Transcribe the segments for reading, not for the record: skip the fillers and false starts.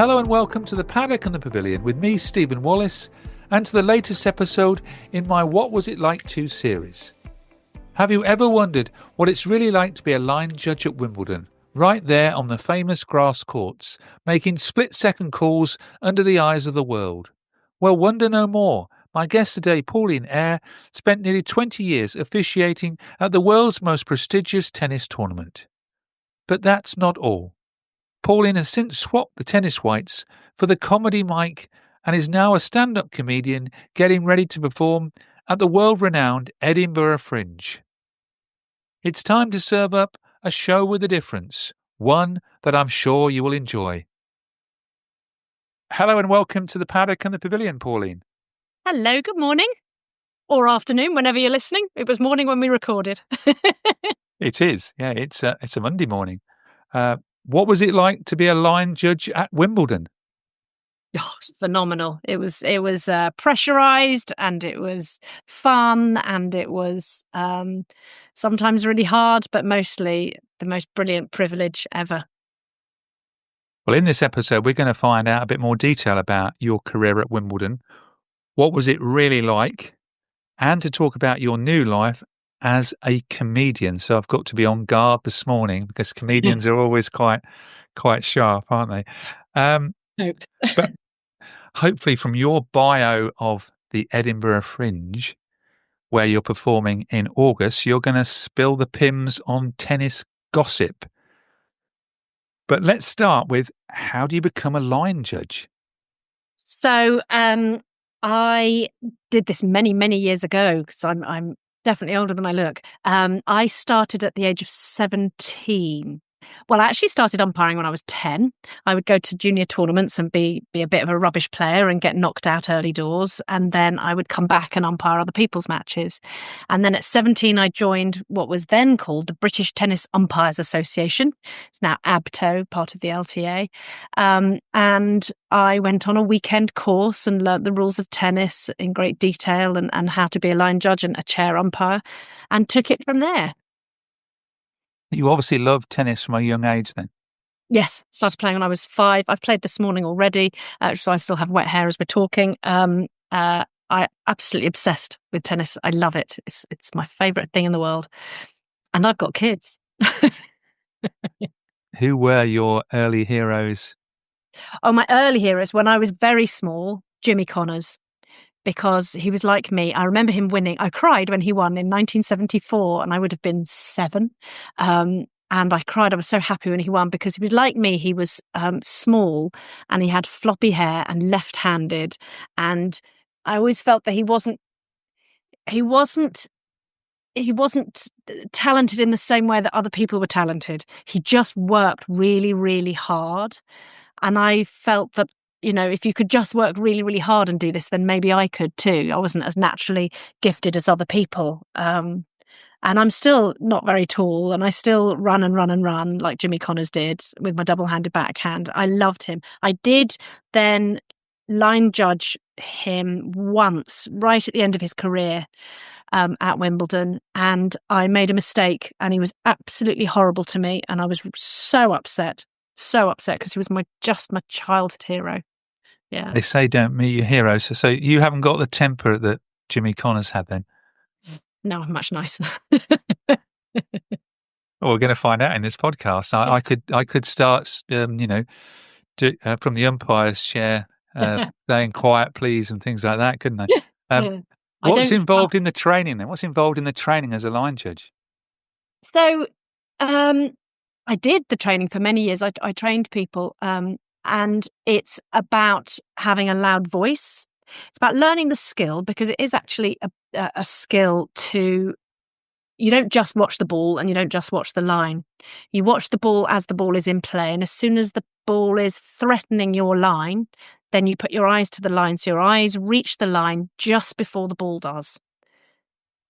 Hello and welcome to the Paddock and The Pavilion with me, Stephen Wallis, and to the latest episode in my What Was It Like To series. Have you ever wondered what it's really like to be a line judge at Wimbledon, right there on the famous grass courts, making split-second calls under the eyes of the world? Well, wonder no more. My guest today, Pauline Eyre, spent nearly 20 years officiating at the world's most prestigious tennis tournament. But that's not all. Pauline has since swapped the tennis whites for the comedy mic and is now a stand-up comedian getting ready to perform at the world-renowned Edinburgh Fringe. It's time to serve up a show with a difference, one that I'm sure you will enjoy. Hello and welcome to the Paddock and the Pavilion, Pauline. Hello, good morning. Or afternoon, whenever you're listening. It was morning when we recorded. It is, yeah, it's a Monday morning. What was it like to be a line judge at Wimbledon? Oh, it's phenomenal. It was pressurized, and it was fun, and it was sometimes really hard, but mostly the most brilliant privilege ever. Well, in this episode, we're going to find out a bit more detail about your career at Wimbledon. What was it really like? And to talk about your new life as a comedian. So I've got to be on guard this morning because comedians are always quite sharp, aren't they? But hopefully from your bio of the Edinburgh Fringe, where you're performing in August, you're going to spill the pims on tennis gossip. But let's start with, how do you become a line judge? So I did this many, many years ago, because I'm definitely older than I look. I started at the age of 17. Well, I actually started umpiring when I was 10. I would go to junior tournaments and be a bit of a rubbish player and get knocked out early doors. And then I would come back and umpire other people's matches. And then at 17, I joined what was then called the British Tennis Umpires Association. It's now ABTO, part of the LTA. And I went on a weekend course and learnt the rules of tennis in great detail and how to be a line judge and a chair umpire, and took it from there. You obviously loved tennis from a young age then. Yes, started playing when I was 5. I've played this morning already, so I still have wet hair as we're talking. I absolutely obsessed with tennis. I love it. It's my favourite thing in the world. And I've got kids. Who were your early heroes? Oh, my early heroes, when I was very small, Jimmy Connors. Because he was like me. I remember him winning. I cried when he won in 1974, and I would have been 7. And I cried. I was so happy when he won because he was like me. He was small, and he had floppy hair and left-handed. And I always felt that he wasn't talented in the same way that other people were talented. He just worked really, really hard. And I felt that, you know, if you could just work really, really hard and do this, then maybe I could too. I wasn't as naturally gifted as other people. And I'm still not very tall, and I still run and run and run like Jimmy Connors did with my double-handed backhand. I loved him. I did then line judge him once, right at the end of his career at Wimbledon, and I made a mistake, and he was absolutely horrible to me, and I was so upset because he was my childhood hero. Yeah. They say don't meet your heroes. So you haven't got the temper that Jimmy Connors had then? No, I'm much nicer. Well, we're going to find out in this podcast. I could start, from the umpire's chair, saying quiet please and things like that, couldn't I? What's involved in the training then? What's involved in the training as a line judge? So I did the training for many years. I trained people. And it's about having a loud voice. It's about learning the skill, because it is actually a skill to, you don't just watch the ball and you don't just watch the line. You watch the ball as the ball is in play. And as soon as the ball is threatening your line, then you put your eyes to the line. So your eyes reach the line just before the ball does.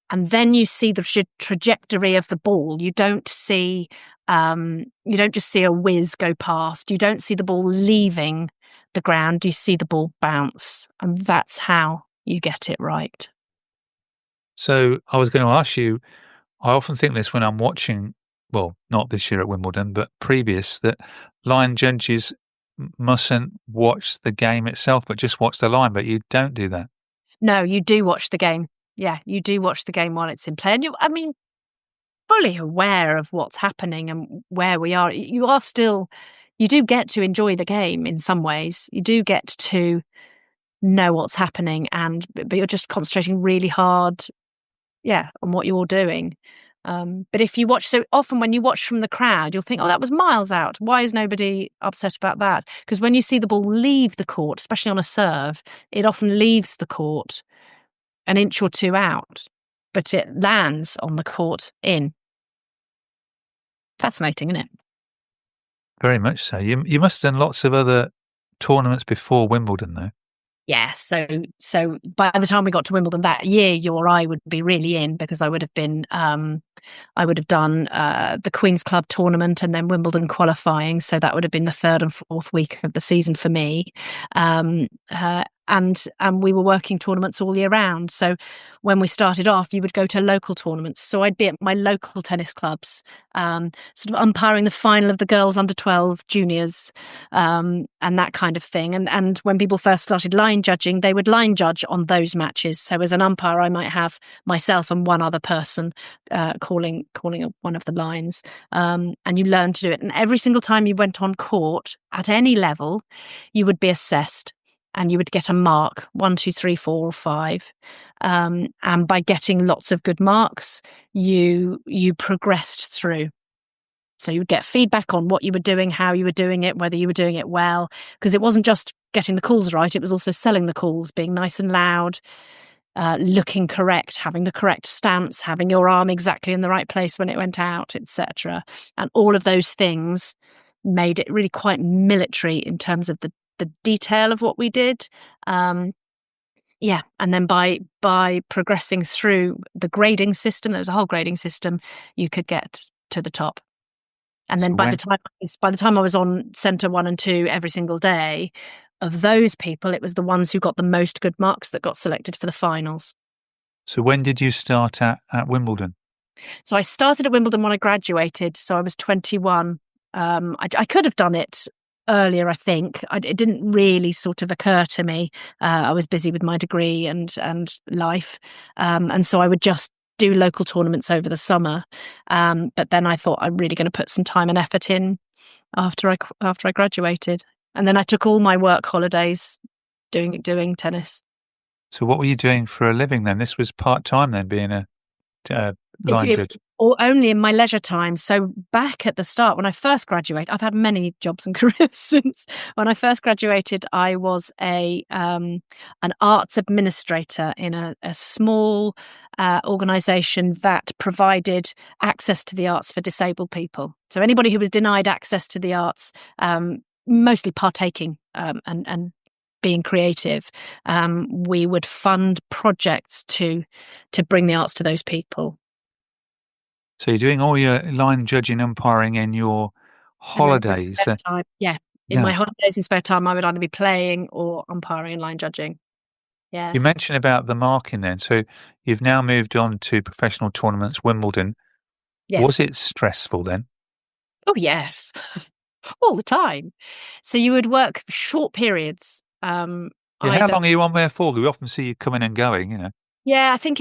And then you see the trajectory of the ball. You don't see, you don't just see a whiz go past. You don't see the ball leaving the ground. You see the ball bounce. And that's how you get it right. So I was going to ask you, I often think this when I'm watching, well, not this year at Wimbledon, but previous, that line judges mustn't watch the game itself, but just watch the line, but you don't do that. No, you do watch the game. Yeah, you do watch the game while it's in play. And fully aware of what's happening and where we are. You do get to enjoy the game in some ways. You do get to know what's happening, but you're just concentrating really hard, on what you're doing. But if you watch, so often when you watch from the crowd, you'll think, oh, that was miles out. Why is nobody upset about that? Because when you see the ball leave the court, especially on a serve, it often leaves the court an inch or two out, but it lands on the court in. Fascinating, isn't it? Very much so. You must have done lots of other tournaments before Wimbledon, though. Yes. So by the time we got to Wimbledon that year, you or I would be really in, because I would have been, I would have done the Queen's Club tournament and then Wimbledon qualifying. So that would have been the third and fourth week of the season for me. And we were working tournaments all year round. So when we started off, you would go to local tournaments. So I'd be at my local tennis clubs, sort of umpiring the final of the girls under 12 juniors, and that kind of thing. And when people first started line judging, they would line judge on those matches. So as an umpire, I might have myself and one other person calling one of the lines, and you learn to do it. And every single time you went on court at any level, you would be assessed. And you would get a mark, 1, 2, 3, 4, or 5. And by getting lots of good marks, you progressed through. So you would get feedback on what you were doing, how you were doing it, whether you were doing it well. Because it wasn't just getting the calls right, it was also selling the calls, being nice and loud, looking correct, having the correct stance, having your arm exactly in the right place when it went out, etc. And all of those things made it really quite military in terms of the detail of what we did. And then by progressing through the grading system, there was a whole grading system, you could get to the top. And then by the time I was on centre 1 and 2 every single day, of those people, it was the ones who got the most good marks that got selected for the finals. So when did you start at Wimbledon? So I started at Wimbledon when I graduated. So I was 21. I could have done it earlier, I think. It didn't really sort of occur to me. I was busy with my degree and life. And so I would just do local tournaments over the summer. But then I thought I'm really going to put some time and effort in after I graduated. And then I took all my work holidays doing tennis. So what were you doing for a living then? This was part-time then, being a line judge? Or only in my leisure time. So back at the start, when I first graduated, I've had many jobs and careers since. When I first graduated, I was an arts administrator in a small organisation that provided access to the arts for disabled people. So anybody who was denied access to the arts, mostly partaking and being creative, we would fund projects to bring the arts to those people. So you're doing all your line judging, umpiring in your holidays? Time. In my holidays and spare time, I would either be playing or umpiring and line judging. Yeah. You mentioned about the marking then. So you've now moved on to professional tournaments, Wimbledon. Yes. Was it stressful then? Oh, yes. All the time. So you would work for short periods. How long are you on there for? We often see you coming and going, Yeah, I think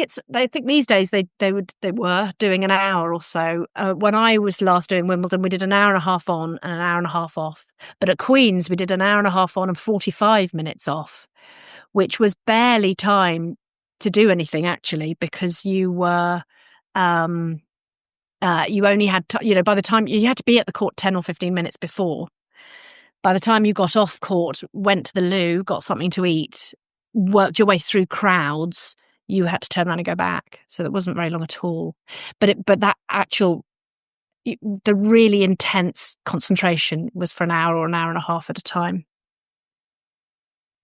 these days they were doing an hour or so. When I was last doing Wimbledon, we did an hour and a half on and an hour and a half off. But at Queen's, we did an hour and a half on and 45 minutes off, which was barely time to do anything actually, because you were you only had by the time you had to be at the court 10 or 15 minutes before. By the time you got off court, went to the loo, got something to eat, worked your way through crowds, you had to turn around and go back. So that wasn't very long at all. But that the really intense concentration was for an hour or an hour and a half at a time.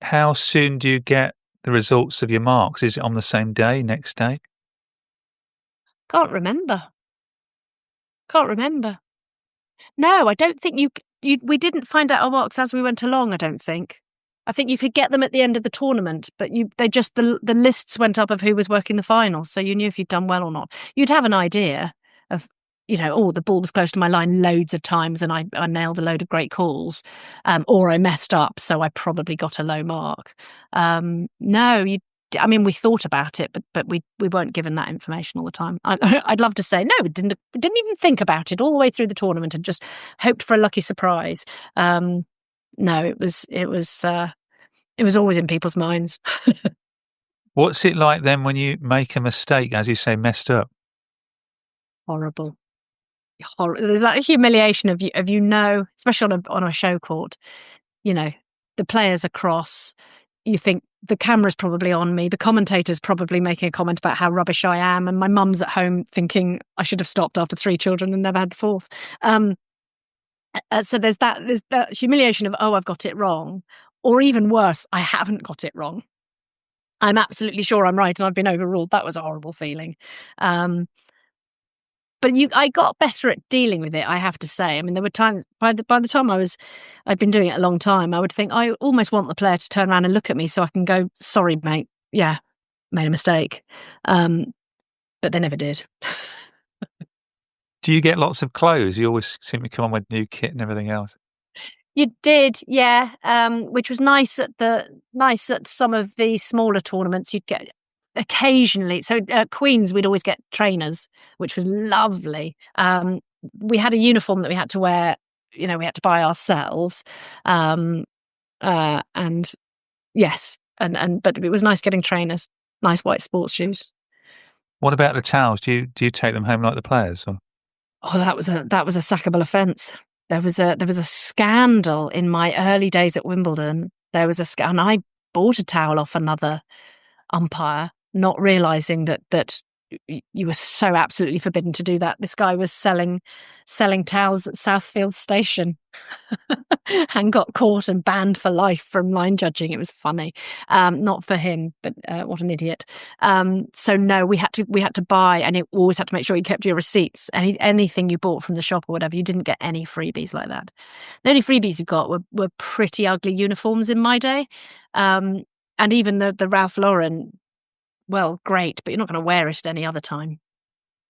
How soon do you get the results of your marks? Is it on the same day, next day? Can't remember. No, I don't think we didn't find out our marks as we went along, I don't think. I think you could get them at the end of the tournament, but the lists went up of who was working the finals, so you knew if you'd done well or not. You'd have an idea of the ball was close to my line loads of times and I nailed a load of great calls, or I messed up, so I probably got a low mark. No, we thought about it, but we weren't given that information all the time. I'd love to say no, we didn't even think about it all the way through the tournament and just hoped for a lucky surprise. No, it was always in people's minds. What's it like then when you make a mistake, as you say, messed up? Horrible. There's that humiliation of especially on a show court. The players are cross. You think the camera's probably on me. The commentator's probably making a comment about how rubbish I am, and my mum's at home thinking I should have stopped after 3 children and never had the 4th. So there's that humiliation of, oh, I've got it wrong, or even worse, I haven't got it wrong. I'm absolutely sure I'm right and I've been overruled. That was a horrible feeling. But I got better at dealing with it, I have to say. I mean, there were times by the time I'd been doing it a long time, I would think I almost want the player to turn around and look at me so I can go, sorry, mate. Yeah, made a mistake. But they never did. Do you get lots of clothes? You always seem to come on with new kit and everything else. You did, yeah. Which was nice at some of the smaller tournaments. You'd get occasionally. So Queens, we'd always get trainers, which was lovely. We had a uniform that we had to wear. We had to buy ourselves. And yes, but it was nice getting trainers, nice white sports shoes. What about the towels? Do you take them home like the players? Or? Oh, that was a sackable offence. There was a scandal in my early days at Wimbledon. There was and I bought a towel off another umpire, not realising that you were so absolutely forbidden to do that. This guy was selling towels at Southfield Station and got caught and banned for life from line judging. It was funny. Not for him, but what an idiot. So no, we had to buy, and you always had to make sure you kept your receipts. Anything you bought from the shop or whatever, you didn't get any freebies like that. The only freebies you got were pretty ugly uniforms in my day. And even the Ralph Lauren, well, great, but you're not going to wear it at any other time.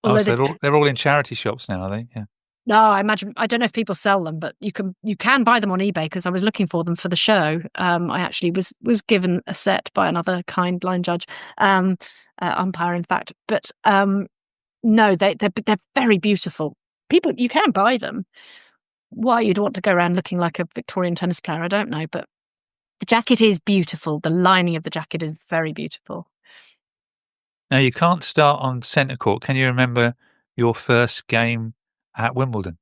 Although so they're all in charity shops now, are they? Yeah. No, I imagine, I don't know if people sell them, but you can buy them on eBay, because I was looking for them for the show. I actually was given a set by another kind line judge, umpire, in fact. But no, they're very beautiful. People, you can buy them. Why you'd want to go around looking like a Victorian tennis player, I don't know. But the jacket is beautiful. The lining of the jacket is very beautiful. Now, you can't start on centre court. Can you remember your first game at Wimbledon?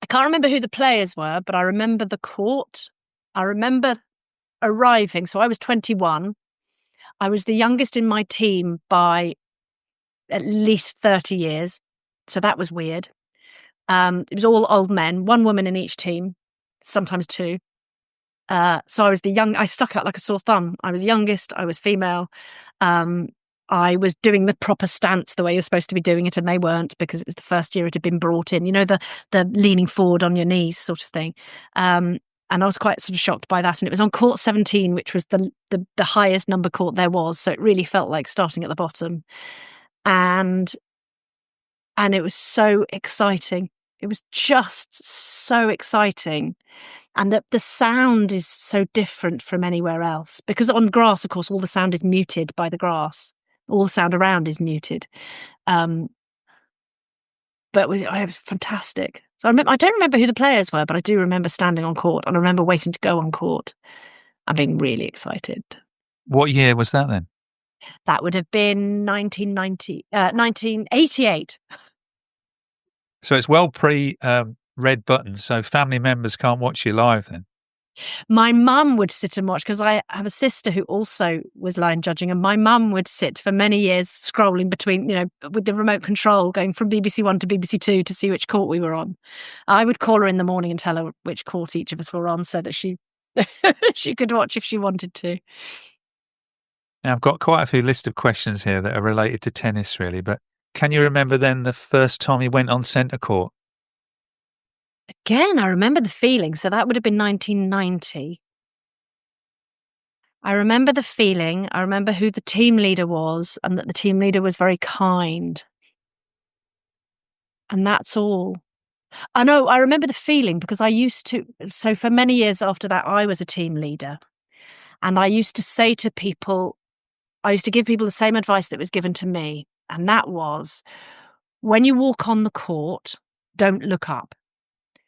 I can't remember who the players were, but I remember the court. I remember arriving. So I was 21. I was the youngest in my team by at least 30 years. So that was weird. It was all old men, 1 woman in each team, sometimes 2. So I was I stuck out like a sore thumb. I was youngest, I was female. I was doing the proper stance the way you're supposed to be doing it, and they weren't, because it was the first year it had been brought in, the leaning forward on your knees sort of thing. And I was quite sort of shocked by that. And it was on court 17, which was the highest number court there was. So it really felt like starting at the bottom. And it was so exciting. It was just so exciting. And the sound is so different from anywhere else, because on grass, of course, all the sound is muted by the grass. All the sound around is muted. But it was fantastic. So I don't remember who the players were, but I do remember standing on court, and I remember waiting to go on court and being really excited. What year was that then? That would have been 1988. So it's well pre red button, so family members can't watch you live then? My mum would sit and watch, because I have a sister who also was line judging, and my mum would sit for many years scrolling between, with the remote control, going from BBC One to BBC Two to see which court we were on. I would call her in the morning and tell her which court each of us were on, so that she could watch if she wanted to. Now, I've got quite a few list of questions here that are related to tennis, really, but can you remember then the first time you went on centre court? Again, I remember the feeling. So that would have been 1990. I remember the feeling. I remember who the team leader was, and that the team leader was very kind. And that's all. I know, I remember the feeling because so for many years after that, I was a team leader. And I used to say to people, I used to give people the same advice that was given to me. And that was, when you walk on the court, don't look up.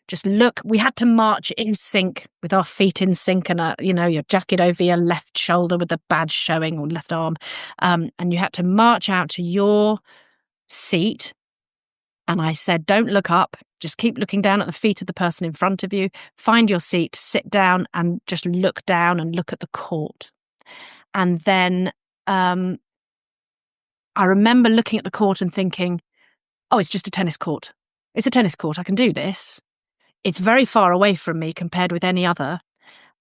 Just look. We had to march in sync with our feet in sync and, your jacket over your left shoulder with the badge showing or left arm. And you had to march out to your seat. And I said, don't look up. Just keep looking down at the feet of the person in front of you. Find your seat, sit down and just look down and look at the court. And then I remember looking at the court and thinking, oh, it's just a tennis court. It's a tennis court. I can do this. It's very far away from me compared with any other.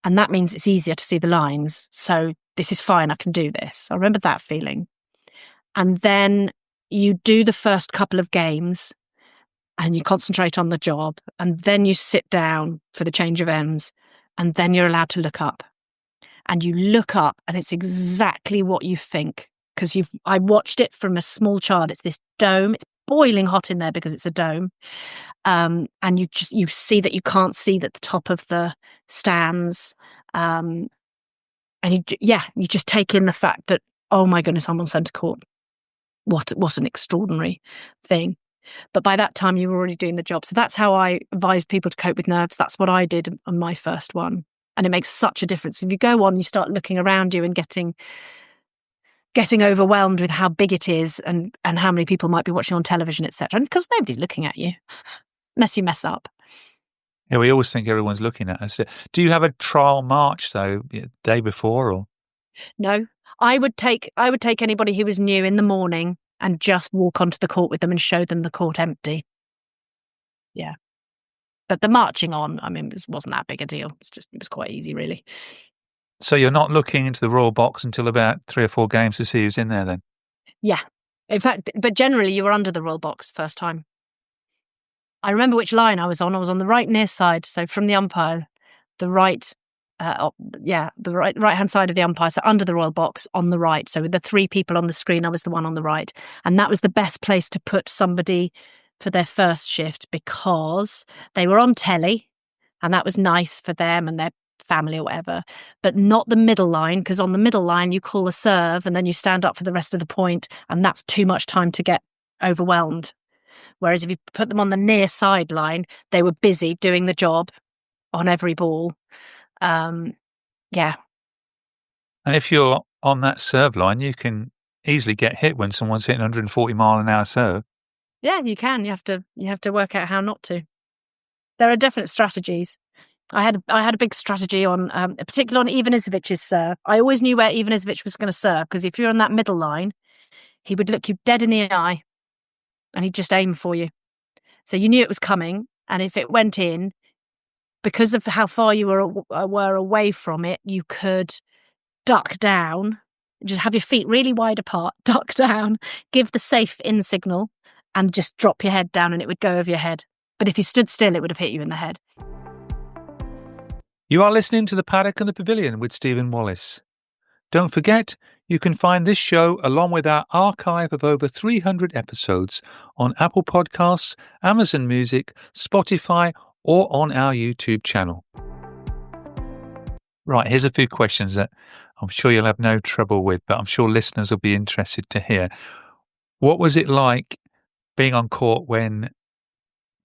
And that means it's easier to see the lines. So this is fine. I can do this. I remember that feeling. And then you do the first couple of games and you concentrate on the job. And then you sit down for the change of ends. And then you're allowed to look up. And you look up and it's exactly what you think. Because I watched it from a small child. It's this dome. It's boiling hot in there because it's a dome. And you see that you can't see at the top of the stands. And you just take in the fact that, oh my goodness, I'm on centre court. What an extraordinary thing. But by that time you were already doing the job. So that's how I advise people to cope with nerves. That's what I did on my first one. And it makes such a difference. If you go on, you start looking around you and getting overwhelmed with how big it is and how many people might be watching on television, etc. And because nobody's looking at you, unless you mess up. Yeah, we always think everyone's looking at us. Do you have a trial march, though, day before? Or no, I would take anybody who was new in the morning and just walk onto the court with them and show them the court empty. Yeah. But the marching on, I mean, it wasn't that big a deal. It was quite easy, really. So you're not looking into the royal box until about 3 or 4 games to see who's in there then? Yeah. In fact, but generally you were under the royal box first time. I remember which line I was on. I was on the right near side, so from the umpire, the right, the right-hand side of the umpire, so under the royal box on the right. So with the 3 people on the screen, I was the one on the right. And that was the best place to put somebody for their first shift because they were on telly and that was nice for them and their family or whatever, but not the middle line, because on the middle line you call a serve and then you stand up for the rest of the point and that's too much time to get overwhelmed. Whereas if you put them on the near sideline, they were busy doing the job on every ball. Yeah. And if you're on that serve line, you can easily get hit when someone's hitting 140-mile-an-hour serve. Yeah, you can. You have to work out how not to. There are definite strategies. I had a big strategy on, particularly on Ivanisovic's serve. I always knew where Ivanisevic was going to serve because if you're on that middle line, he would look you dead in the eye and he'd just aim for you. So you knew it was coming, and if it went in, because of how far you were away from it, you could duck down, just have your feet really wide apart, duck down, give the safe in signal, and just drop your head down and it would go over your head. But if you stood still, it would have hit you in the head. You are listening to the Paddock and the Pavilion with Stephen Wallis. Don't forget, you can find this show along with our archive of over 300 episodes on Apple Podcasts, Amazon Music, Spotify, or on our YouTube channel. Right, here's a few questions that I'm sure you'll have no trouble with, but I'm sure listeners will be interested to hear. What was it like being on court when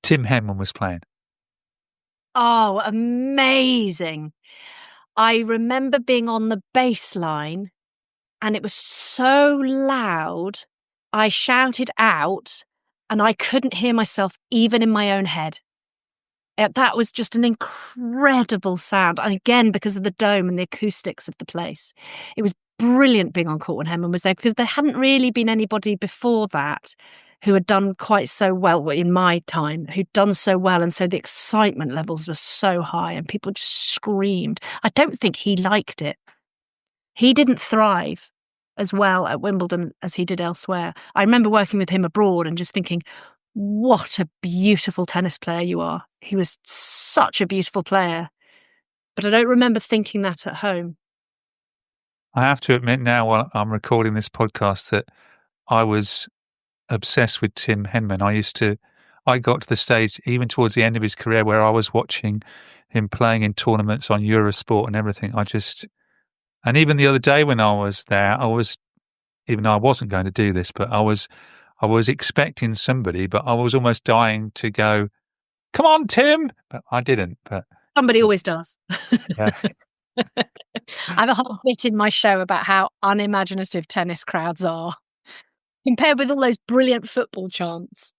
Tim Henman was playing? Oh, amazing. I remember being on the baseline and it was so loud, I shouted out and I couldn't hear myself even in my own head. That was just an incredible sound. And again, because of the dome and the acoustics of the place, it was brilliant being on court when Henman was there because there hadn't really been anybody before that who had done quite so well in my time, who'd done so well. And so the excitement levels were so high and people just screamed. I don't think he liked it. He didn't thrive as well at Wimbledon as he did elsewhere. I remember working with him abroad and just thinking, what a beautiful tennis player you are. He was such a beautiful player. But I don't remember thinking that at home. I have to admit now while I'm recording this podcast that I was obsessed with Tim Henman. I got to the stage, even towards the end of his career, where I was watching him playing in tournaments on Eurosport and everything. And even the other day when I was there, even though I wasn't going to do this, but I was expecting somebody, but I was almost dying to go, come on, Tim, but I didn't. But somebody always does. Yeah. I have a whole bit in my show about how unimaginative tennis crowds are compared with all those brilliant football chants.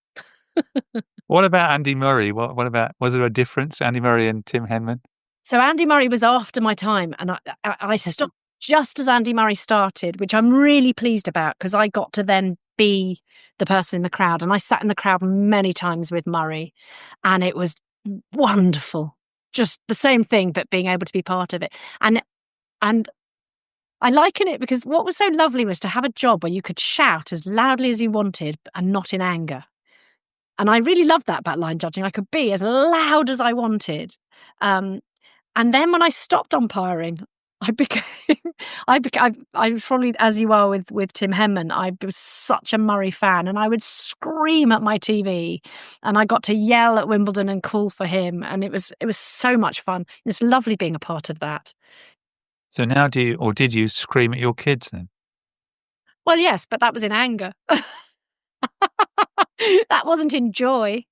What about Andy Murray? What about, was there a difference, Andy Murray and Tim Henman? So Andy Murray was after my time, and I stopped just as Andy Murray started, which I'm really pleased about because I got to then be the person in the crowd. And I sat in the crowd many times with Murray, and it was wonderful. Just the same thing, but being able to be part of it. And I liken it because what was so lovely was to have a job where you could shout as loudly as you wanted and not in anger. And I really loved that about line judging. I could be as loud as I wanted. And then when I stopped umpiring, I was probably, as you are with Tim Henman, I was such a Murray fan, and I would scream at my TV, and I got to yell at Wimbledon and call for him, and it was so much fun. It's lovely being a part of that. So now did you scream at your kids then? Well, yes, but that was in anger. That wasn't in joy.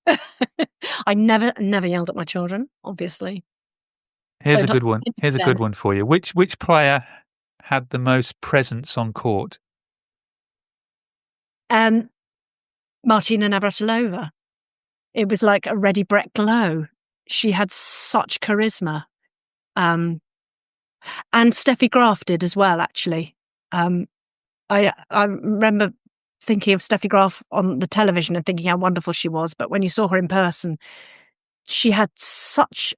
I never yelled at my children, obviously. Here's a good one. Here's a good one for you. Which player had the most presence on court? Martina Navratilova. It was like a ready Brett glow. She had such charisma. And Steffi Graf did as well, actually. I remember thinking of Steffi Graf on the television and thinking how wonderful she was. But when you saw her in person, she had such,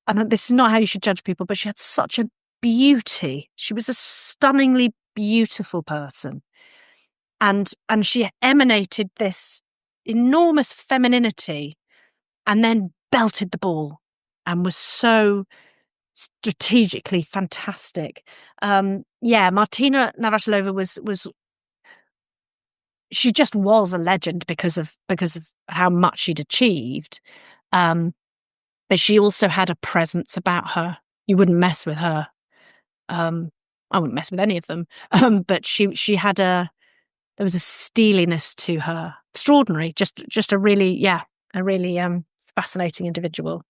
and this is not how you should judge people, but she had such a beauty. She was a stunningly beautiful person. And she emanated this enormous femininity and then belted the ball and was so strategically fantastic. Martina Navratilova was she just was a legend because of how much she'd achieved. But she also had a presence about her. You wouldn't mess with her. I wouldn't mess with any of them. But she had there was a steeliness to her. Extraordinary. Just a really fascinating individual.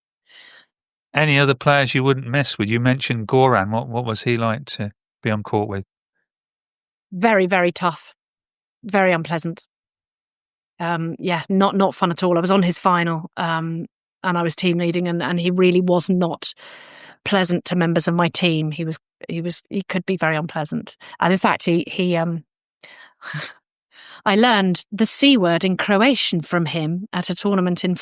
Any other players you wouldn't mess with? You mentioned Goran. What was he like to be on court with? Very, very tough. Very unpleasant. Not fun at all. I was on his final, and I was team leading, and he really was not pleasant to members of my team. He could be very unpleasant. And in fact, he I learned the C word in Croatian from him at a tournament in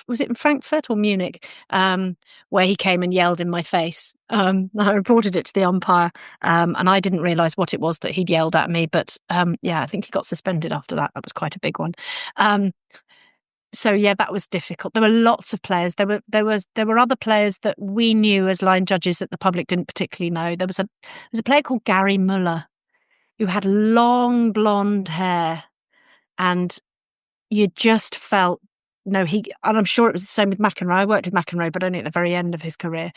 was it in Frankfurt or Munich, where he came and yelled in my face. I reported it to the umpire, and I didn't realise what it was that he'd yelled at me. But I think he got suspended after that. That was quite a big one. That was difficult. There were lots of players. There were other players that we knew as line judges that the public didn't particularly know. There was a player called Gary Muller who had long blonde hair. And you just felt, and I'm sure it was the same with McEnroe. I worked with McEnroe, but only at the very end of his career.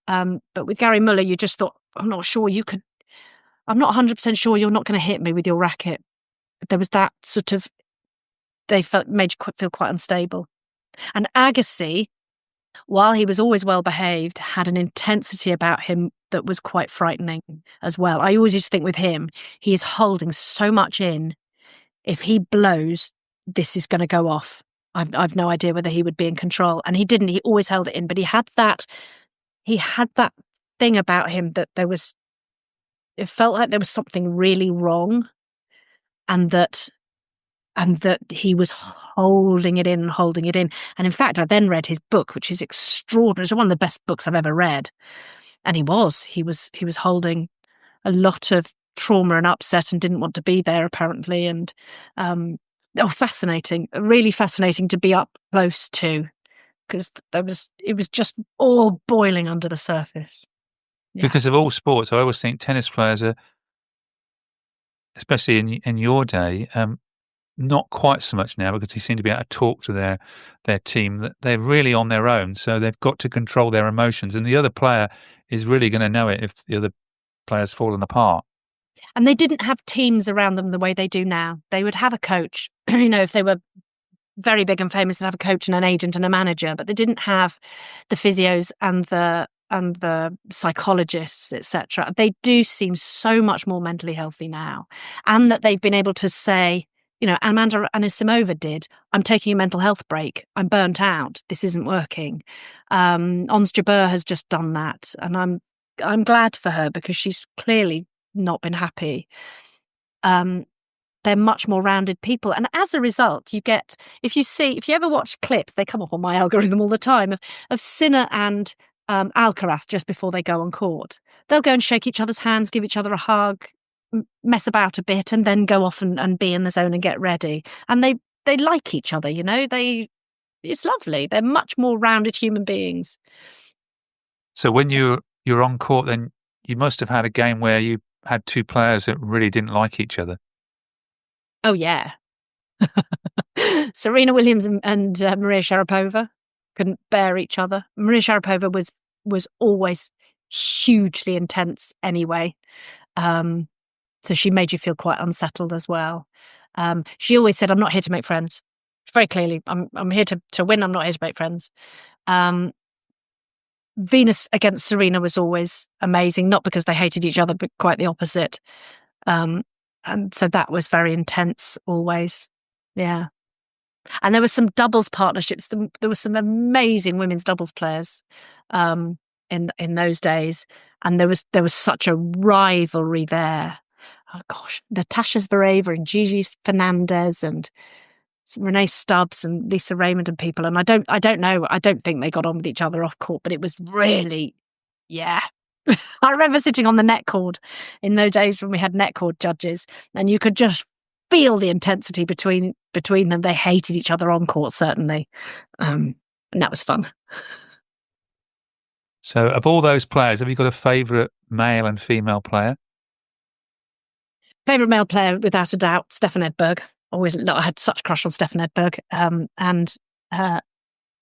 But with Gary Muller, you just thought, I'm not 100% sure you're not going to hit me with your racket. But there was that sort of, made you feel quite unstable. And Agassi, while he was always well behaved, had an intensity about him that was quite frightening as well. I always used to think with him, he is holding so much in. If he blows, this is going to go off. I've no idea whether he would be in control. And he didn't. He always held it in. But he had that thing about him that it felt like there was something really wrong, and that he was holding it in and holding it in. And in fact, I then read his book, which is extraordinary. It's one of the best books I've ever read. And he was holding a lot of trauma and upset and didn't want to be there apparently. And fascinating, really fascinating to be up close to, because it was just all boiling under the surface. Yeah. Because of all sports, I always think tennis players are, especially in your day, not quite so much now because they seem to be able to talk to their team. That they're really on their own, so they've got to control their emotions, and the other player is really going to know it if the other player's fallen apart. And they didn't have teams around them the way they do now. They would have a coach, if they were very big and famous, they'd have a coach and an agent and a manager, but they didn't have the physios and the psychologists, etc. They do seem so much more mentally healthy now, and that they've been able to say, Amanda Anisimova did, I'm taking a mental health break. I'm burnt out. This isn't working. Ons Jabeur has just done that, and I'm glad for her because she's clearly not been happy. They're much more rounded people, and as a result, you get, if you ever watch clips, they come up on my algorithm all the time of Sinner and Alcaraz just before they go on court. They'll go and shake each other's hands, give each other a hug, mess about a bit, and then go off and be in the zone and get ready. And they like each other, it's lovely. They're much more rounded human beings. So when you're on court, then you must have had a game where you had two players that really didn't like each other. Oh, yeah. Serena Williams and Maria Sharapova couldn't bear each other. Maria Sharapova was always hugely intense anyway. So she made you feel quite unsettled as well. She always said, I'm not here to make friends. Very clearly, I'm here to win. I'm not here to make friends. Venus against Serena was always amazing, not because they hated each other, but quite the opposite. And so that was very intense always. Yeah. And there were some doubles partnerships. There were some amazing women's doubles players in those days. And there was such a rivalry there. Oh gosh, Natasha Zvereva and Gigi Fernandez and Renee Stubbs and Lisa Raymond and people. And I don't know. I don't think they got on with each other off court, but it was really, yeah. I remember sitting on the net cord in those days when we had net cord judges, and you could just feel the intensity between them. They hated each other on court, certainly. And that was fun. So of all those players, have you got a favourite male and female player? Favourite male player, without a doubt, Stefan Edberg. I had such a crush on Stefan Edberg. And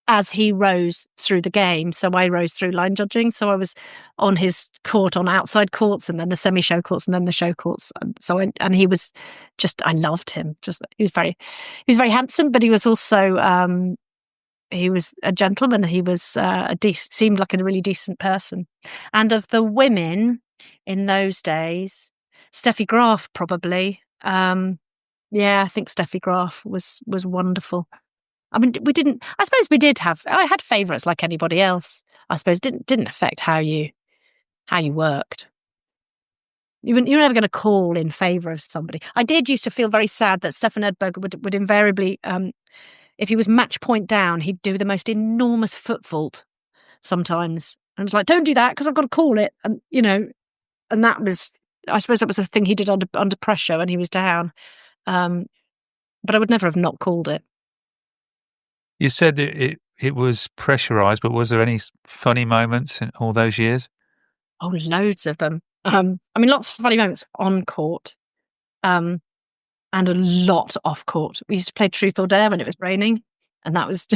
as he rose through the game, so I rose through line judging. So I was on his court, on outside courts, and then the semi-show courts, and then the show courts. And he was just, I loved him. He was very handsome, but he was also, he was a gentleman. He was seemed like a really decent person. And of the women in those days, Steffi Graf probably. I think Steffi Graf was wonderful. I mean, I had favourites like anybody else. I suppose didn't affect how you worked. You're never going to call in favour of somebody. I did used to feel very sad that Stefan Edberg would invariably, if he was match point down, he'd do the most enormous foot fault sometimes. And it's like, don't do that because I've got to call it. And, and that was, I suppose that was a thing he did under pressure when he was down. But I would never have not called it. You said that it was pressurised, but was there any funny moments in all those years? Oh, loads of them. Lots of funny moments on court, and a lot off court. We used to play Truth or Dare when it was raining, and that was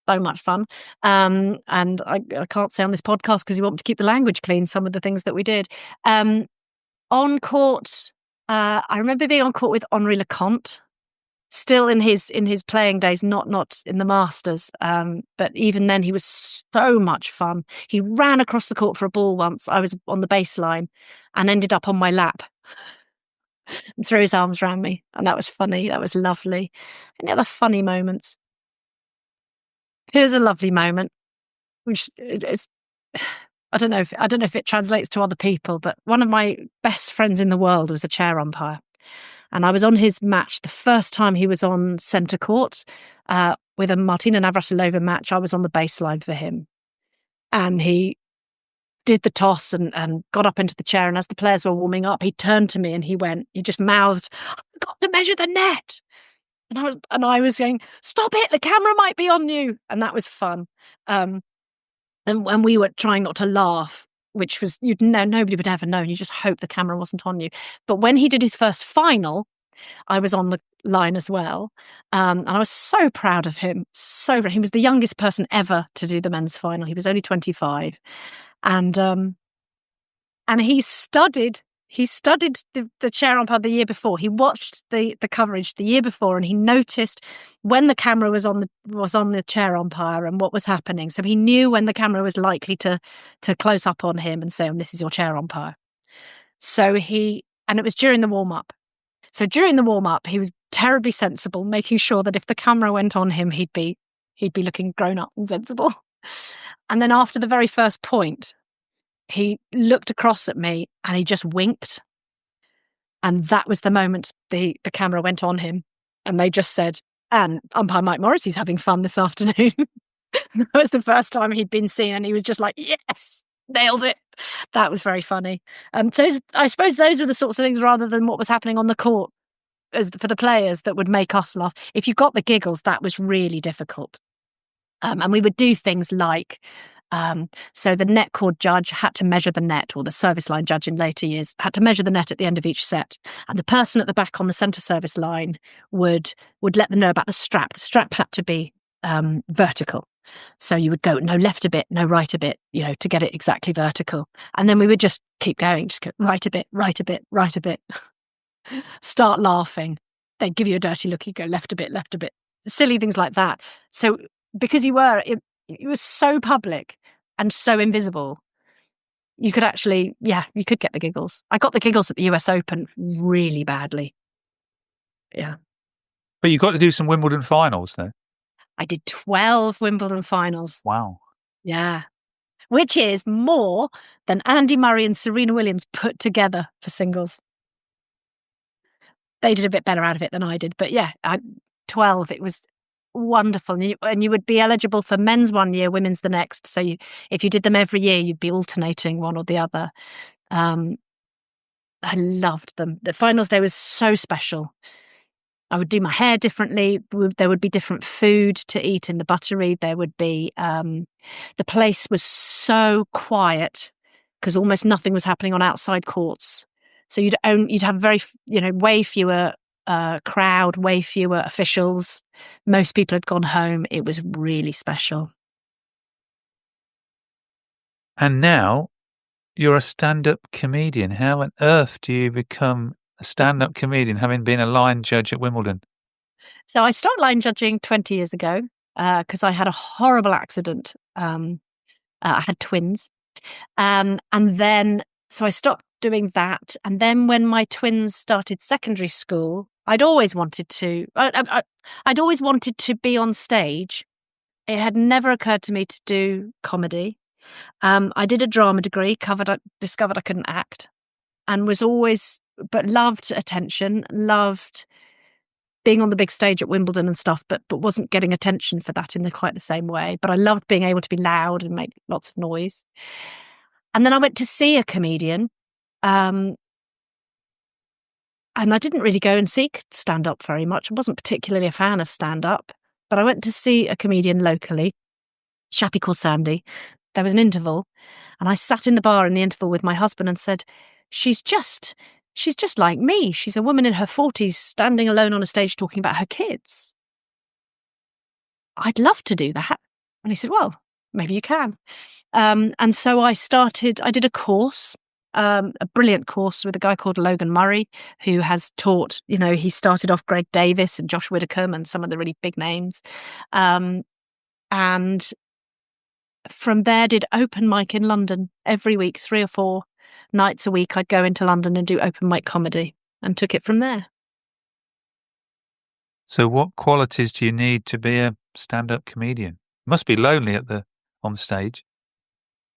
so much fun. And I can't say on this podcast because you want me to keep the language clean, some of the things that we did. On court, I remember being on court with Henri Leconte, still in his playing days, not in the Masters. But even then, he was so much fun. He ran across the court for a ball once. I was on the baseline and ended up on my lap and threw his arms around me. And that was funny. That was lovely. Any other funny moments? Here's a lovely moment, which it's, I don't know if it translates to other people, but one of my best friends in the world was a chair umpire. And I was on his match the first time he was on centre court with a Martina Navratilova match. I was on the baseline for him. And he did the toss and got up into the chair. And as the players were warming up, he turned to me and he just mouthed, I've got to measure the net. And I was saying, stop it, the camera might be on you. And that was fun. And when we were trying not to laugh, which was, nobody would ever know, and you just hope the camera wasn't on you. But when he did his first final, I was on the line as well. And I was so proud of him. He was the youngest person ever to do the men's final. He was only 25. And he studied the chair umpire the year before. He watched the coverage the year before, and he noticed when the camera was on the chair umpire and what was happening. So he knew when the camera was likely to close up on him and say, "Oh, this is your chair umpire." And it was during the warm up. So during the warm up, he was terribly sensible, making sure that if the camera went on him, he'd be looking grown up and sensible. And then after the very first point, he looked across at me and he just winked. And that was the moment the camera went on him. And they just said, "And umpire Mike Morris, he's having fun this afternoon." That was the first time he'd been seen. And he was just like, "Yes, nailed it." That was very funny. So I suppose those were the sorts of things, rather than what was happening on the court for the players, that would make us laugh. If you got the giggles, that was really difficult. And we would do things like, so the net cord judge had to measure the net, or the service line judge in later years had to measure the net at the end of each set. And the person at the back on the centre service line would let them know about the strap. The strap had to be vertical. So you would go, no, left a bit, no, right a bit, to get it exactly vertical. And then we would just keep going, just go right a bit, right a bit, right a bit. Start laughing. They'd give you a dirty look, you go left a bit, left a bit. Silly things like that. So because it was so public and so invisible, you could actually, you could get the giggles. I got the giggles at the US Open really badly. Yeah. But you got to do some Wimbledon finals, though. I did 12 Wimbledon finals. Wow. Yeah. Which is more than Andy Murray and Serena Williams put together for singles. They did a bit better out of it than I did. But 12, it was wonderful. And you would be eligible for men's one year, women's the next. So if you did them every year, you'd be alternating one or the other. I loved them. The finals day was so special. I would do my hair differently. There would be different food to eat in the buttery. There would be, the place was so quiet because almost nothing was happening on outside courts. So you'd have way fewer crowd, way fewer officials. Most people had gone home. It was really special. And now you're a stand-up comedian. How on earth do you become a stand-up comedian, having been a line judge at Wimbledon? So I started line judging 20 years ago because I had a horrible accident. I had twins. And then, so I stopped doing that. And then when my twins started secondary school, I'd always wanted to be on stage. It had never occurred to me to do comedy. I did a drama degree, discovered I couldn't act, and but loved attention, loved being on the big stage at Wimbledon and stuff, but wasn't getting attention for that in quite the same way. But I loved being able to be loud and make lots of noise. And then I went to see a comedian, and I didn't really go and seek stand-up very much. I wasn't particularly a fan of stand-up, but I went to see a comedian locally, a chappie called Sandy. There was an interval, and I sat in the bar in the interval with my husband and said, She's just like me. She's a woman in her 40s standing alone on a stage talking about her kids. I'd love to do that. And he said, well, maybe you can. And so I did a course, a brilliant course with a guy called Logan Murray, who has taught, he started off Greg Davis and Josh Widdicombe and some of the really big names. And from there did open mic in London every week, 3 or 4 nights a week. I'd go into London and do open mic comedy and took it from there. So what qualities do you need to be a stand-up comedian? Must be lonely on stage.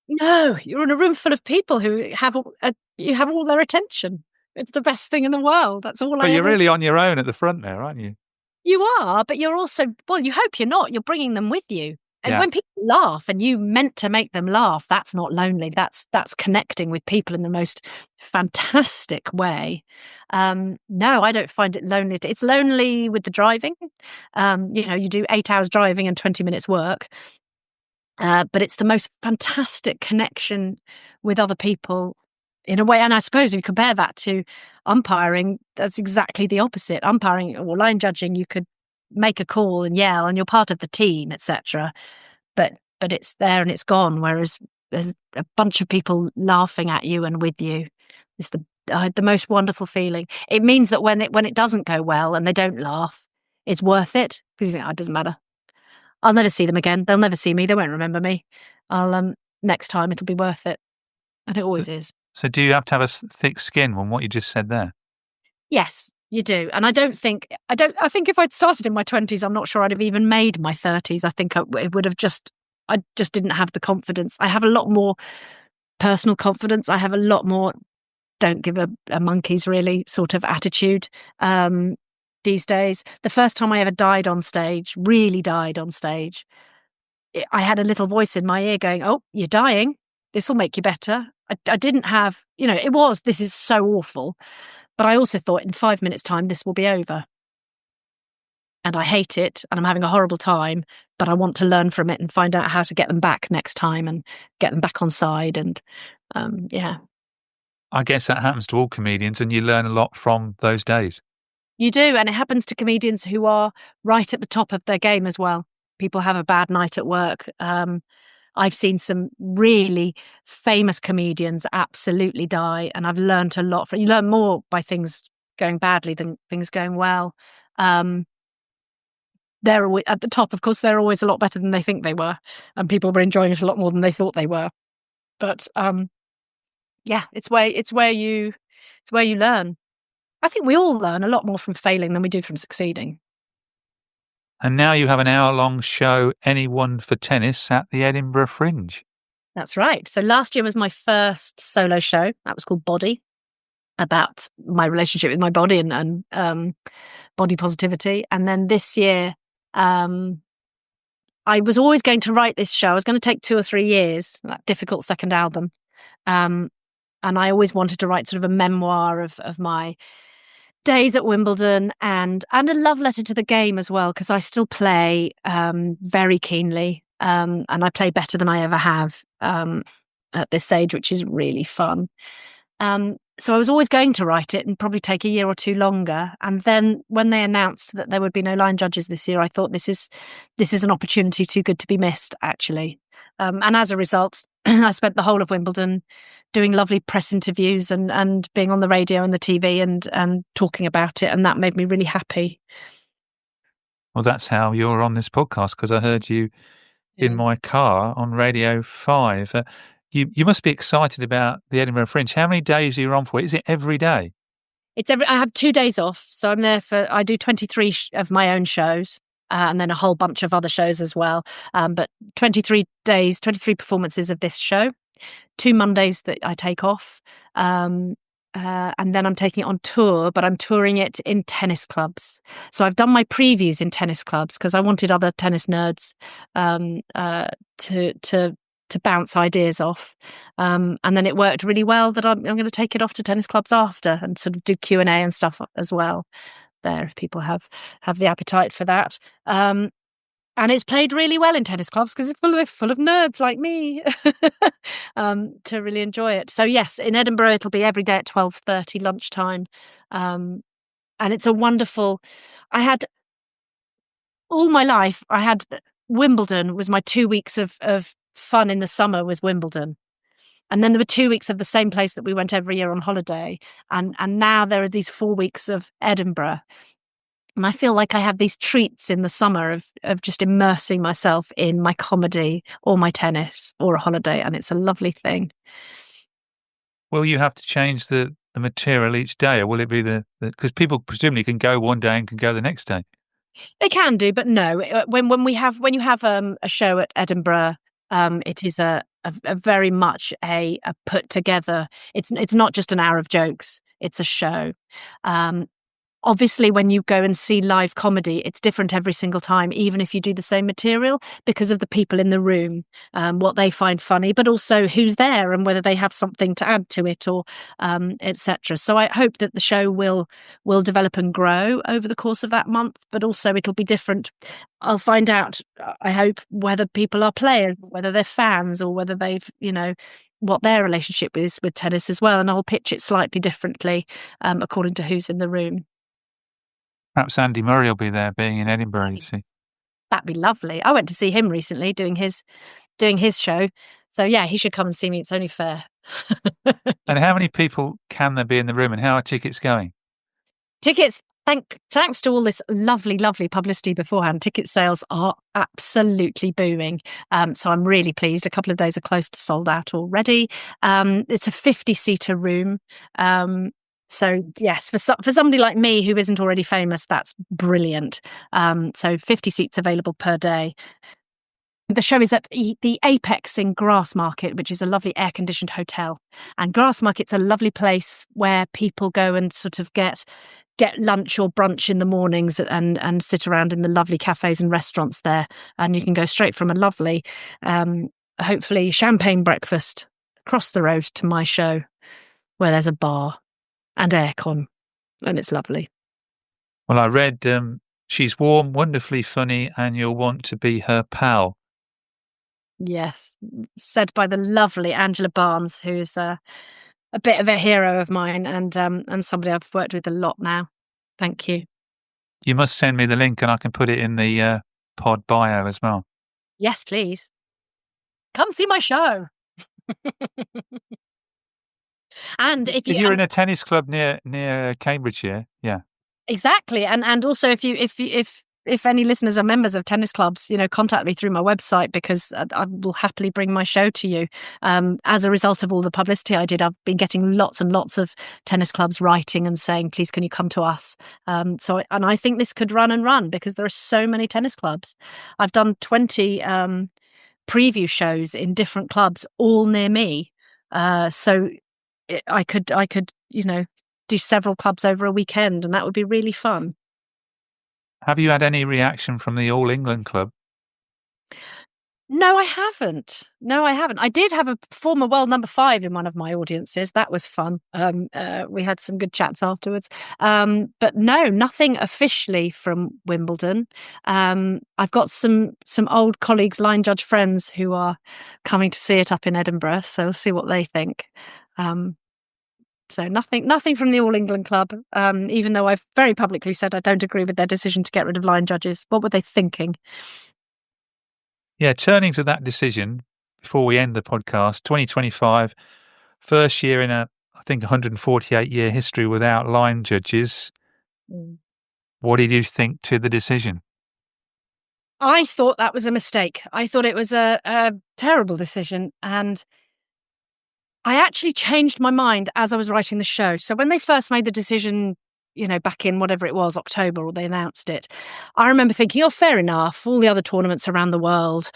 No, you're in a room full of people who you have all their attention. It's the best thing in the world. That's all. But you're really on your own at the front there, aren't you? You are, but you're also, you hope you're not. You're bringing them with you. And when people laugh and you meant to make them laugh, that's not lonely. That's connecting with people in the most fantastic way. No, I don't find it lonely. It's lonely with the driving. You do 8 hours driving and 20 minutes work. But it's the most fantastic connection with other people in a way. And I suppose if you compare that to umpiring, that's exactly the opposite. Umpiring or line judging, you could make a call and yell and you're part of the team, etc. But it's there and it's gone. Whereas there's a bunch of people laughing at you and with you. It's the most wonderful feeling. It means that when it doesn't go well and they don't laugh, it's worth it because you think, it doesn't matter. I'll never see them again. They'll never see me. They won't remember me. I'll next time it'll be worth it, and it always is. So, do you have to have a thick skin on what you just said there? Yes, you do. And I think if I'd started in my 20s, I'm not sure I'd have even made my 30s. I think it would have I just didn't have the confidence. I have a lot more personal confidence. I have a lot more don't give a monkey's really sort of attitude these days. The first time I ever really died on stage, I had a little voice in my ear going, "Oh, you're dying. This will make you better." I didn't have, this is so awful. But I also thought in 5 minutes' time, this will be over. And I hate it and I'm having a horrible time, but I want to learn from it and find out how to get them back next time and get them back on side. And yeah. I guess that happens to all comedians and you learn a lot from those days. You do. And it happens to comedians who are right at the top of their game as well. People have a bad night at work. I've seen some really famous comedians absolutely die, and I've learned a lot from. You learn more by things going badly than things going well. They're always, at the top, of course, they're always a lot better than they think they were, and people were enjoying it a lot more than they thought they were. But yeah, it's where you learn. I think we all learn a lot more from failing than we do from succeeding. And now you have an hour-long show, Anyone for Tennis, at the Edinburgh Fringe. That's right. So last year was my first solo show. That was called Body, about my relationship with my body and body positivity. And then this year, I was always going to write this show. I was going to take 2 or 3 years, that difficult second album. And I always wanted to write sort of a memoir of my days at Wimbledon and a love letter to the game as well, because I still play very keenly and I play better than I ever have at this age, which is really fun. So I was always going to write it and probably take a year or 2 longer. And then when they announced that there would be no line judges this year, I thought this is an opportunity too good to be missed, actually. And as a result, I spent the whole of Wimbledon doing lovely press interviews and being on the radio and the TV and talking about it. And that made me really happy. Well, that's how you're on this podcast, because I heard you in my car on Radio 5. You must be excited about the Edinburgh Fringe. How many days are you on for? Is it every day? I have 2 days off. So I'm there I do 23 of my own shows. And then a whole bunch of other shows as well. But 23 days, 23 performances of this show, 2 Mondays that I take off. And then I'm taking it on tour, but I'm touring it in tennis clubs. So I've done my previews in tennis clubs because I wanted other tennis nerds to bounce ideas off. And then it worked really well that I'm going to take it off to tennis clubs after and sort of do Q&A and stuff as well there if people have the appetite for that. And it's played really well in tennis clubs because it's full of nerds like me to really enjoy it. So yes, in Edinburgh it'll be every day at 12:30 lunchtime. And it's a wonderful, all my life I had Wimbledon was my 2 weeks of fun in the summer was Wimbledon. And then there were 2 weeks of the same place that we went every year on holiday. And now there are these 4 weeks of Edinburgh. And I feel like I have these treats in the summer of just immersing myself in my comedy or my tennis or a holiday. And it's a lovely thing. Will you have to change the material each day, or will it be because people presumably can go one day and can go the next day? They can do, but no. When you have a show at Edinburgh, it is a very much a put together. It's not just an hour of jokes. It's a show. Obviously, when you go and see live comedy, it's different every single time, even if you do the same material, because of the people in the room, what they find funny, but also who's there and whether they have something to add to it, or etc. So I hope that the show will develop and grow over the course of that month, but also it'll be different. I'll find out, I hope, whether people are players, whether they're fans, or whether they've, what their relationship is with tennis as well. And I'll pitch it slightly differently according to who's in the room. Perhaps Andy Murray will be there, being in Edinburgh, you see. That'd be lovely. I went to see him recently doing his show. So yeah, he should come and see me. It's only fair. And how many people can there be in the room, and how are tickets going? Tickets, thanks to all this lovely, lovely publicity beforehand, ticket sales are absolutely booming. So I'm really pleased. A couple of days are close to sold out already. It's a 50-seater room. So yes, for somebody like me who isn't already famous, that's brilliant. So 50 seats available per day. The show is at the Apex in Grassmarket, which is a lovely air-conditioned hotel. And Grassmarket's a lovely place where people go and sort of get lunch or brunch in the mornings and sit around in the lovely cafes and restaurants there. And you can go straight from a lovely, hopefully champagne breakfast across the road to my show, where there's a bar and aircon, and it's lovely. Well, I read she's warm, wonderfully funny, and you'll want to be her pal. Yes, said by the lovely Angela Barnes, who's a bit of a hero of mine and somebody I've worked with a lot now. Thank you. You must send me the link, and I can put it in the pod bio as well. Yes, please. Come see my show. And if you're in a tennis club near Cambridgeshire, yeah, exactly. And also if any listeners are members of tennis clubs, contact me through my website, because I will happily bring my show to you. As a result of all the publicity I did, I've been getting lots and lots of tennis clubs writing and saying, please, can you come to us? And I think this could run and run, because there are so many tennis clubs. I've done 20 preview shows in different clubs, all near me. So I could, do several clubs over a weekend, and that would be really fun. Have you had any reaction from the All England Club? No, I haven't. I did have a former world number 5 in one of my audiences. That was fun. We had some good chats afterwards. But no, nothing officially from Wimbledon. I've got some old colleagues, line judge friends, who are coming to see it up in Edinburgh. So we'll see what they think. So nothing from the All England Club, even though I've very publicly said I don't agree with their decision to get rid of line judges. What were they thinking? Yeah, turning to that decision, before we end the podcast, 2025, first year in I think 148-year history without line judges. What did you think to the decision? I thought that was a mistake. I thought it was a terrible decision, and I actually changed my mind as I was writing the show. So when they first made the decision, back in whatever it was, October, or they announced it, I remember thinking, oh, fair enough. All the other tournaments around the world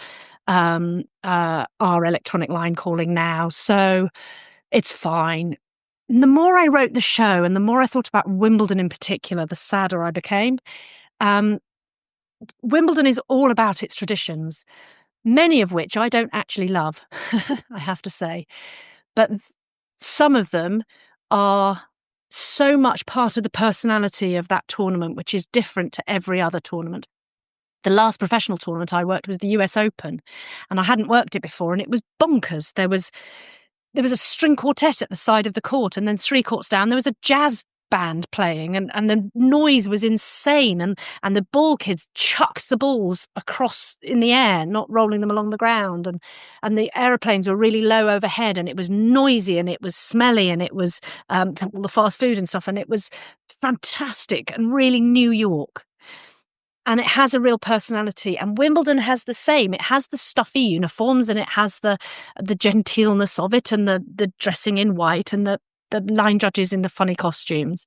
are electronic line calling now, so it's fine. And the more I wrote the show and the more I thought about Wimbledon in particular, the sadder I became. Wimbledon is all about its traditions, many of which I don't actually love, I have to say. But some of them are so much part of the personality of that tournament, which is different to every other tournament. The last professional tournament I worked was the US Open, and I hadn't worked it before, and it was bonkers. There was a string quartet at the side of the court, and then 3 courts down, there was a jazz band playing, and the noise was insane, and the ball kids chucked the balls across in the air, not rolling them along the ground, and the aeroplanes were really low overhead, and it was noisy, and it was smelly, and it was all the fast food and stuff, and it was fantastic and really New York. And it has a real personality, and Wimbledon has the same. It has the stuffy uniforms, and it has the genteelness of it, and the dressing in white, and the line judges in the funny costumes.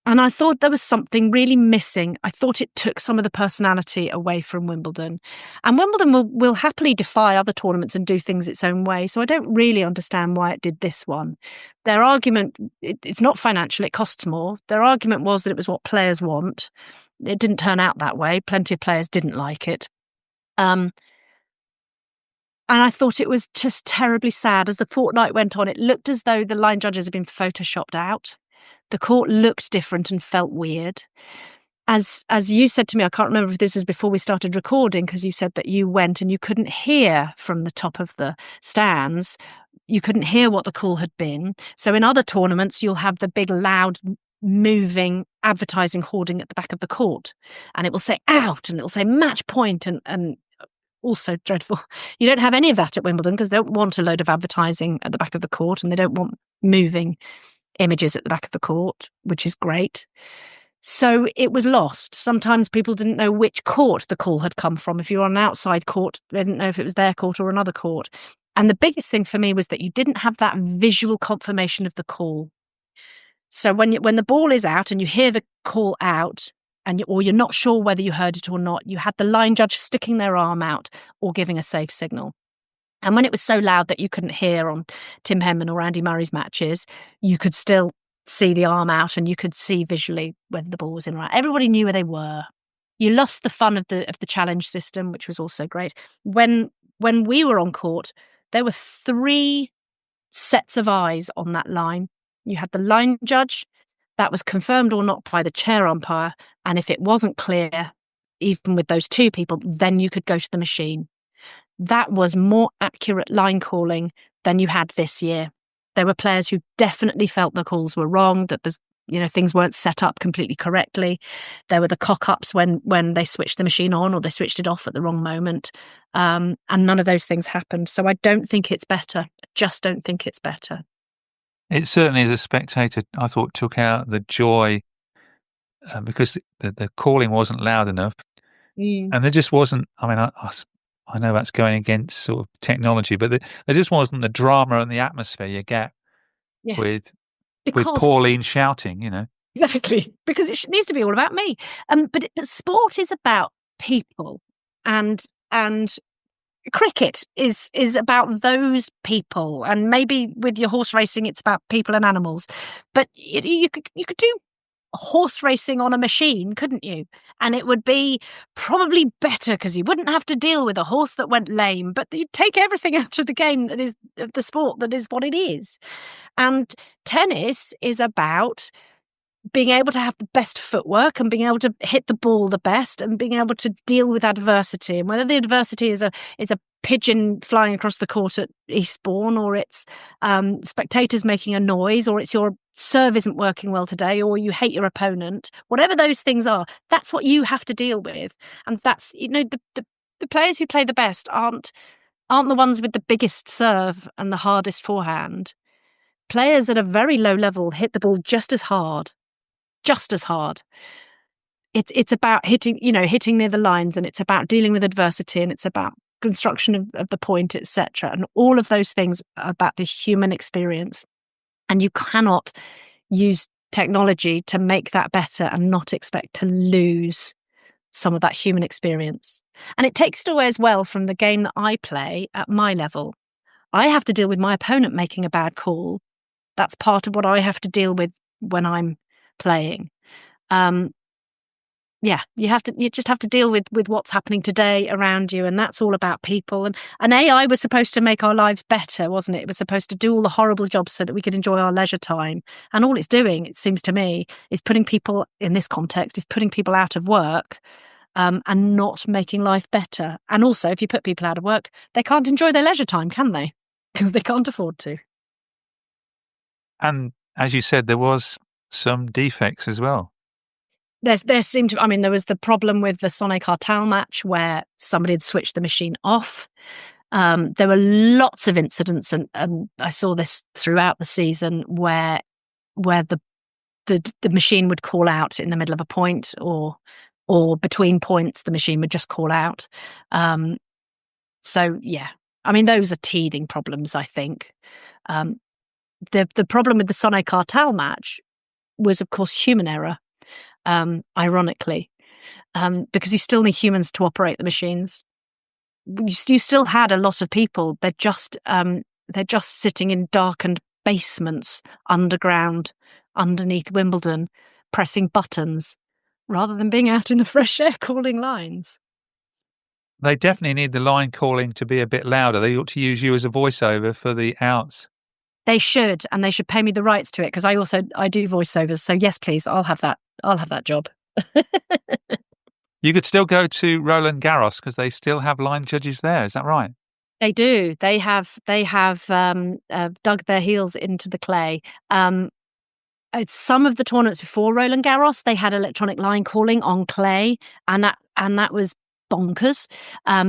And I thought there was something really missing. I thought it took some of the personality away from Wimbledon. And Wimbledon will happily defy other tournaments and do things its own way. So I don't really understand why it did this one. Their argument, it's not financial, it costs more. Their argument was that it was what players want. It didn't turn out that way. Plenty of players didn't like it. And I thought it was just terribly sad. As the fortnight went on, it looked as though the line judges had been photoshopped out. The court looked different and felt weird. As you said to me, I can't remember if this was before we started recording, because you said that you went and you couldn't hear from the top of the stands. You couldn't hear what the call had been. So in other tournaments, you'll have the big, loud, moving advertising hoarding at the back of the court. And it will say out and it will say match point and also dreadful. You don't have any of that at Wimbledon because they don't want a load of advertising at the back of the court and they don't want moving images at the back of the court, which is great. So it was lost. Sometimes people didn't know which court the call had come from. If you were on an outside court, they didn't know if it was their court or another court. And the biggest thing for me was that you didn't have that visual confirmation of the call. So when the ball is out and you hear the call out, or you're not sure whether you heard it or not, you had the line judge sticking their arm out or giving a safe signal. And when it was so loud that you couldn't hear on Tim Henman or Andy Murray's matches, you could still see the arm out and you could see visually whether the ball was in or out. Everybody knew where they were. You lost the fun of the challenge system, which was also great. When we were on court, there were 3 sets of eyes on that line. You had the line judge, that was confirmed or not by the chair umpire, and if it wasn't clear, even with those 2 people, then you could go to the machine. That was more accurate line calling than you had this year. There were players who definitely felt the calls were wrong, that things weren't set up completely correctly. There were the cock-ups when they switched the machine on or they switched it off at the wrong moment. And none of those things happened. So I don't think it's better. I just don't think it's better. It certainly, as a spectator, I thought took out the joy because the calling wasn't loud enough. And there just wasn't, I know that's going against sort of technology, but there just wasn't the drama and the atmosphere you get with Pauline shouting, Exactly, because it needs to be all about me. But sport is about people, and cricket is about those people, and maybe with your horse racing, it's about people and animals. But you could do horse racing on a machine, couldn't you? And it would be probably better because you wouldn't have to deal with a horse that went lame, but you'd take everything out of the game that is the sport that is what it is. And tennis is about being able to have the best footwork and being able to hit the ball the best and being able to deal with adversity. And whether the adversity is a pigeon flying across the court at Eastbourne, or it's spectators making a noise, or it's your serve isn't working well today, or you hate your opponent, whatever those things are, that's what you have to deal with. And that's, the players who play the best aren't the ones with the biggest serve and the hardest forehand. Players at a very low level hit the ball just as hard. It's about hitting near the lines, and it's about dealing with adversity, and it's about construction of the point, etc. And all of those things are about the human experience. And you cannot use technology to make that better and not expect to lose some of that human experience. And it takes it away as well from the game that I play at my level. I have to deal with my opponent making a bad call. That's part of what I have to deal with when I'm playing. You just have to deal with what's happening today around you, and that's all about people. And AI was supposed to make our lives better, wasn't it? It was supposed to do all the horrible jobs so that we could enjoy our leisure time. And all it's doing, it seems to me, is putting people, in this context, is putting people out of work and not making life better. And also, if you put people out of work, they can't enjoy their leisure time, can they? Because they can't afford to. And as you said, there was some defects as well. There seemed to, there was the problem with the Sonnet Cartel match where somebody had switched the machine off. There were lots of incidents, and I saw this throughout the season where the machine would call out in the middle of a point, or between points, the machine would just call out. Those are teething problems, I think. The problem with the Sonnet Cartel match was, of course, human error, ironically, because you still need humans to operate the machines. You still had a lot of people. They're just sitting in darkened basements underground, underneath Wimbledon, pressing buttons, rather than being out in the fresh air calling lines. They definitely need the line calling to be a bit louder. They ought to use you as a voiceover for the outs. They should, and they should pay me the rights to it, because I do voiceovers. So yes, please, I'll have that job. You could still go to Roland Garros because they still have line judges there. Is that right? They do. They have dug their heels into the clay. Some of the tournaments before Roland Garros, they had electronic line calling on clay, and that was bonkers,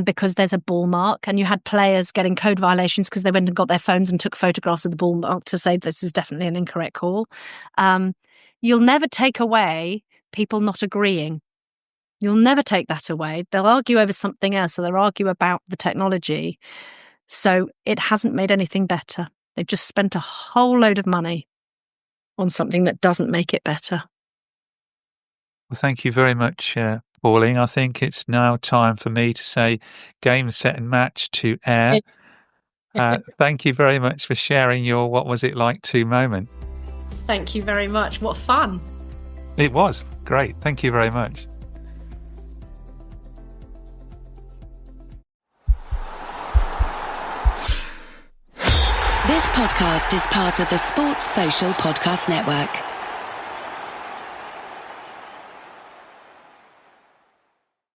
because there's a ball mark, and you had players getting code violations because they went and got their phones and took photographs of the ball mark to say this is definitely an incorrect call. You'll never take away people not agreeing. You'll never take that away. They'll argue over something else, or they'll argue about the technology. So it hasn't made anything better. They've just spent a whole load of money on something that doesn't make it better. Well, thank you very much, Pauline. I think it's now time for me to say game, set and match to Eyre. Thank you very much for sharing your what was it like to moment. Thank you very much. What fun. It was great. Thank you very much. This podcast is part of the Sports Social Podcast Network.